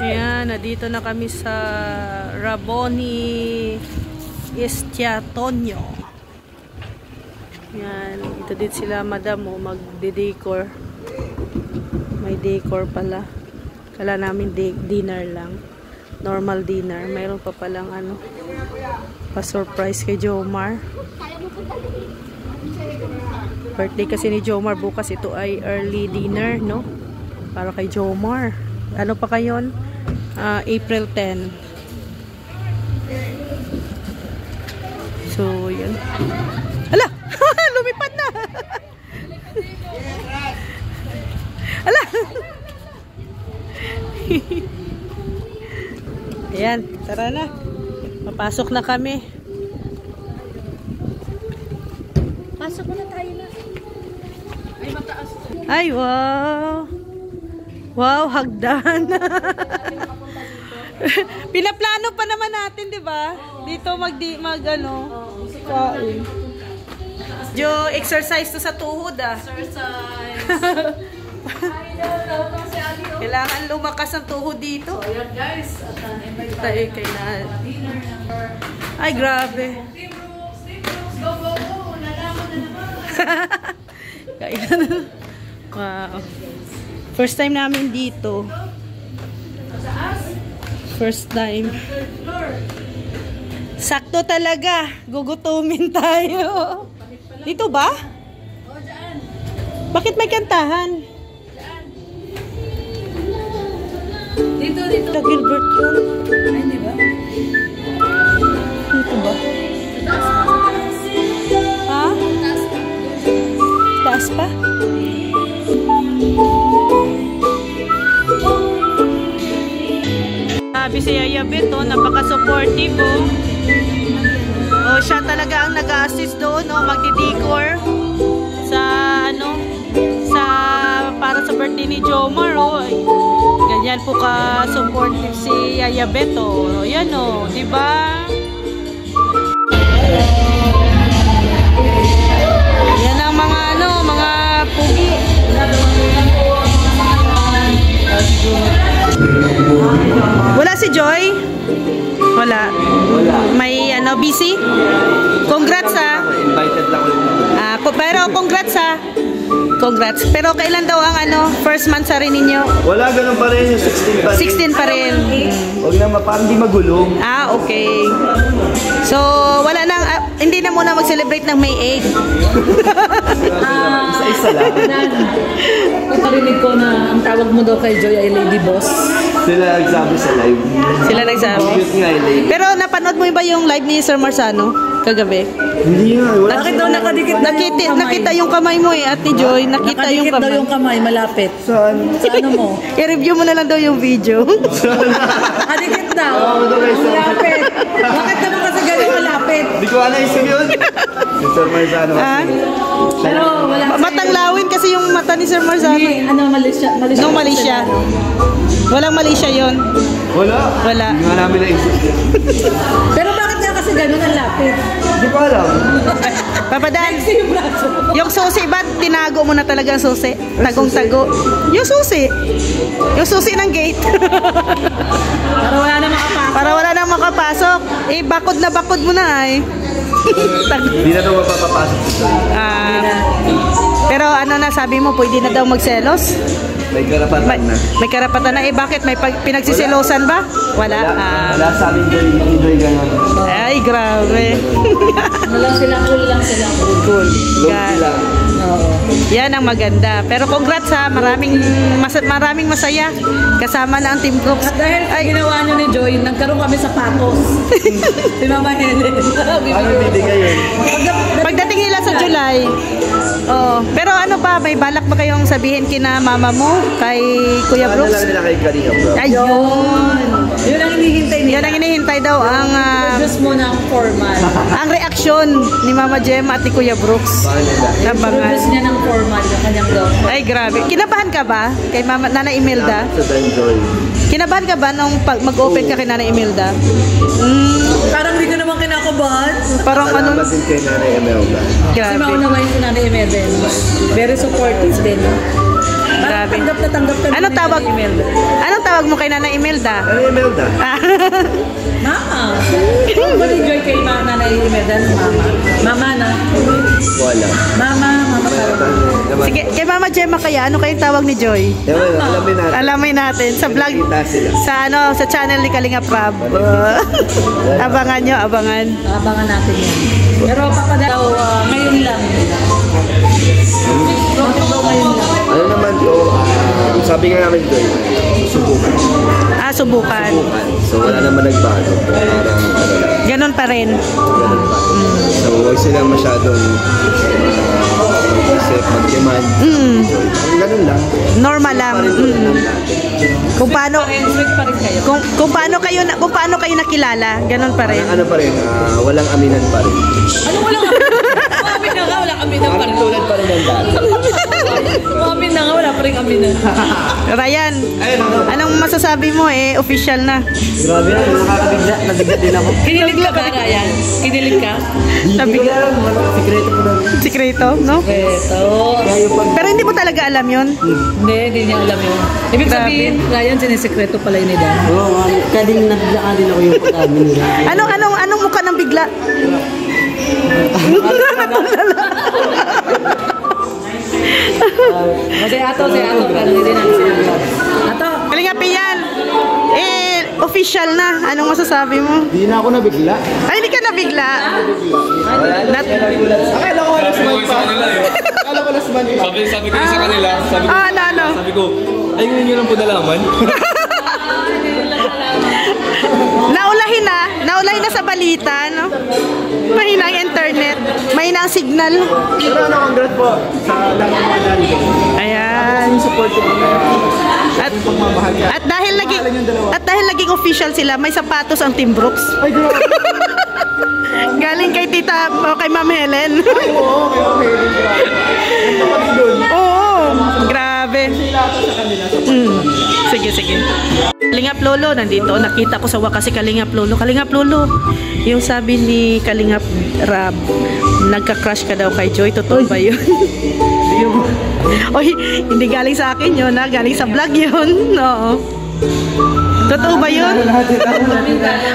Ayan, nandito na kami sa Raboni Estiatonio. Ayan, ito din sila madam o magde-decor. May decor pala. Kala namin dinner lang. Normal dinner. Mayroon pa palang ano, pa-surprise kay Jomar. Birthday kasi ni Jomar bukas. Ito ay early dinner, no? Para kay Jomar. Ano pa kayon? April 10. So, yun. Ala! Lumipad na! Ala! Ayan, tara na. Papasok na kami. Pasok na tayo na. Ay, mataas. Ay, wow! Wow, hagdan! Pinaplano pa naman natin, di ba? Dito ano, kain. Jo, exercise to sa tuhod, ah. Exercise. Kailangan lumakas ang tuhod dito. So, yan guys. At invite Tayo kay na. dinner number. Ay, grabe. Team Brooks, go, go, go. Nalaman na naman. Kailan. Wow. First time namin dito. First time. Sakto talaga. Gugutumin tayo. Dito ba? O, dyan. Bakit may kantahan? Dito, dito. Sa Gilbert yun. Ay, di ba? Dito ba? Ha? Taas pa? Sabi si Yaya Beto, napaka-supportive, oh. Oh, siya talaga ang nag-assist doon, oh, magdi-decor sa ano, sa para sa birthday ni Jomar, oh. Ganyan po ka-supportive si Yaya Beto. Oh, yan, oh, 'di ba? Yan ang mga ano, mga pugi. Wala si Joy? Wala. May ano, busy? Congrats, ha? Invited lang ulit. Pero congrats, ha? Congrats. Pero kailan daw ang ano, first month sa rin ninyo? Wala, ganun pa rin. Yung 16 pa rin. 16 pa rin. Huwag na parang di magulo. Okay. So, wala nang, hindi na muna mag-celebrate ng May 8. Isa-isa lang. Pagkarinig ko na ang tawag mo daw kay Joy ay Lady Boss. Sila nagsabi sa live. Sila nagsabi. Cute nga yung lady. Pero napanood mo ba yung live ni Sir Marzano kagabi? Hindi nga. Wala. Bakit daw nakadikit na yung kamay? Nakita yung kamay mo eh, Ate Joy. Nakita yung Nakadikit daw kamay. yung kamay, malapit. Saan? Sa ano mo? I-review mo na lang daw yung video. Nakadikit daw. Oo, daw guys. Malapit. Bakit naman kasi gano'ng malapit? Hindi ko alam yun. Si Sir Marzano. Ah? Pero wala kasi. Matanglawin kasi yung mata ni Sir Marzano. Hindi, ano, Malaysia. No, Malaysia. Walang Malaysia yon. Wala. Wala. Hindi nga namin na-insist. Pero bakit nga kasi gano'n ang lapit? Hindi ko alam. Papadan, Yung braso. yung susi ba, tinago mo na talaga ang susi? Tagong-tago. Yung susi. Yung susi ng gate. Para wala na makapasok. Para wala nang makapasok. Eh, bakod na bakod mo na eh. Hindi na daw mapapapasok si Sir. Pero ano na, sabi mo, pwede na daw magselos? May karapatan na. May karapatan na eh. Bakit? May pinagsisilosan ba? Wala. Wala sa amin doon. Enjoy gano'n. Ay, grabe. Walang sila, cool lang sila. Cool. Love lang. Oo. Yan ang maganda. Pero congrats ha. Maraming masaya. Kasama na ang Team Brooks. At dahil ginawa nyo ni Joy, nagkaroon kami sapatos. Si Mama Helen. Ano bibigay yun? Pagdating nila sa July. Oh, pero ano pa, may balak ba kayong sabihin kina mama mo, kay Kuya Ano Brooks? lang nila kay Kalinga bro? Ayun. Yun ang hinihintay nila. Yan ang hinihintay daw ang Produce mo ng formal. ang reaksyon ni Mama Gemma at ni Kuya Brooks. Paano nila? Nabangan. Produce niya ng formal yung kanyang girlfriend. Ay, grabe. Kinabahan ka ba kay Mama Nana Imelda? Sa Danjoy. Kinabahan ka ba nung mag-open ka kay Nana Imelda? Parang hindi ko naman kinakabahan. Parang ano? Salamat din kay Nanay Emelda. Si Grabe. mauna naman yung si Nanay Emelda. Very supportive din. No? Grabe. Tanggap na tanggap ka Anong tawag? Imelda. Anong tawag mo kay Nanay Imelda? Ano yung Imelda? Mama. Ano ba ni Joy kay Nanay Imelda? Mama. Mama na. Wala. Mama talaga. Sige, kay Mama Gemma kaya, ano kayong tawag ni Joy? Alamin natin. Alamin natin sa vlog, Kita sila. sa channel ni Kalinga Prab. Abangan nyo, abangan. Abangan natin yan. Pero papadaw, ngayon lang. Bakit daw ngayon lang? Ano naman to, sabi nga namin doon, subukan. Subukan. So wala naman nagbago. Parang ano lang. Ganon pa rin. Ganun pa. So huwag silang masyadong mag-isip, mag-demand. Ganun lang. Normal lang. Kung paano Sweet pa rin kayo. kung paano kayo nakilala, ganon pa rin. Ano pa rin, walang aminan pa rin. Ano wala nga? Umamin na nga, wala kami na pa Parang rin. tulad pa rin ng dati. Umamin na nga, wala pa rin kami na. Ryan, anong masasabi mo official na? Grabe na, nakakabigla. Nabigla din ako. Kinilig ka ba, Ryan? Kinilig ka? Sabi Hindi ko alam, sikreto ko na. sikreto, no? Eto. Pero hindi mo talaga alam yun. Hindi niya alam yun. Ibig Grabe. sabihin, Ryan, sinisekreto pala yun ni Dan. Oo, kaya din nabiglaan din ako yung pag-amin nila. Anong mukha ng bigla? Kasi ato, parang hindi namin sinabi. Ato, Kalinga Piyan, official na. Anong masasabi mo? Hindi na ako nabigla. Ay, hindi ka nabigla. Akala ko last month pa. Akala ko last month pa. Sabi ko sa kanila, Ano? sabi ko, ay ngayon nyo lang po nalaman. Naulahin na sa balita, no? Mahina ang internet. Mahina ang signal. Pero congrats po sa lahat ng mga narito. Ayan. Support ko na At, pagmamahal niya. at dahil naging official sila, may sapatos ang Team Brooks. Ay, grabe. Galing kay Tita, kay Ma'am Helen. Oo, okay. Ganda pa rin doon. Oo, grabe. Sige. Kalingap Lolo, nandito. Nakita ko sa wakas si Kalingap Lolo. Kalingap Lolo, yung sabi ni Kalingap Rab, nagka-crush ka daw kay Joy. Totoo ba yun? Oy, hindi galing sa akin yun, ha? Galing sa vlog yun. Oo. Totoo ba yun?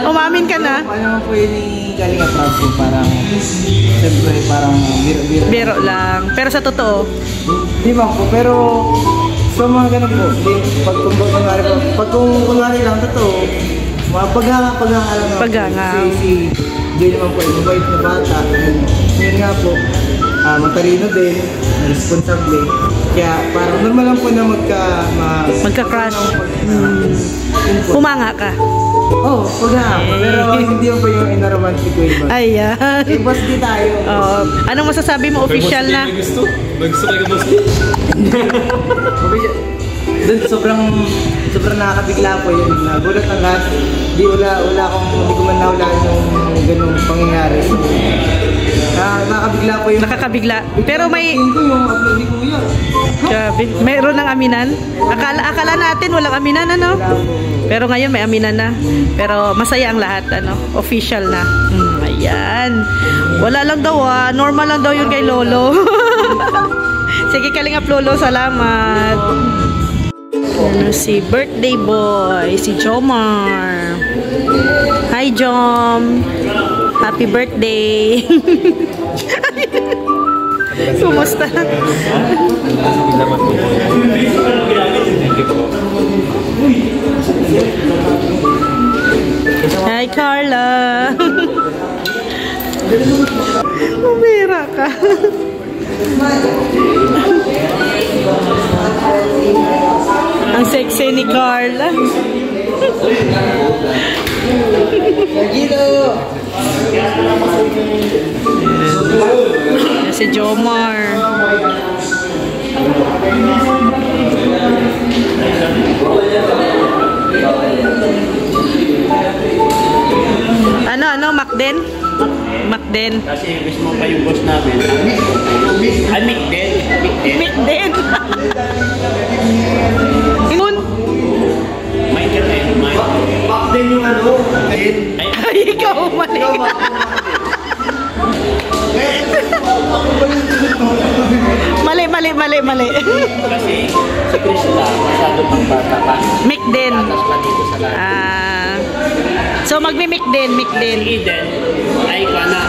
Umamin ka na? Ano po yun ni Kalinga Prab po, parang, siyempre, parang biro-biro. Biro lang. Pero sa totoo, Di ba po, pero sa mga ganun po, pag kunwari lang, totoo, paghanga-paghanga lang. Paghanga. Si Joy naman po, yung mabait na bata. Yun nga po, matalino din, responsable. Kaya parang normal lang po na magka-crush. Humanga ka. Oo, paghanga po. Pero hindi mo po yung inaromantic ko yun. Ayan. Eh, boss di tayo. Oo. Anong masasabi mo official na? May gusto kayo boss. Doon sobrang nakakabigla po yun. Nagulat ang lahat. Hindi ko man nahulaan yung ganung pangyayari. Nakakabigla po yun. Nakakabigla. Pero may Tingin ko yung upload ni Kuya. grabe, mayroon ng aminan. Akala natin walang aminan, ano? Pero ngayon may aminan na. Pero masaya ang lahat, ano? Official na. Ayan. Wala lang daw, normal lang daw yun kay Lolo. Sige, Kalingap Lolo, salamat. Si birthday boy, si Jomar. Hi, Jom. Happy birthday. Kumusta? Hi, Carla. Umira ka. Ang sexy ni Carla. Si Jomar. Ano, Macden? Macden. Kasi wish mo pa yung boss namin. Ay, Mikden. Macden. Ingon. Michael and Michael. Then yung ano, Ay, ikaw mali. Mali. Kasi si Krishna, masyado pang bata pa. Mic din. Tatas pa dito sa lahat. So magmi-mic din. Si Eden, ay ka na,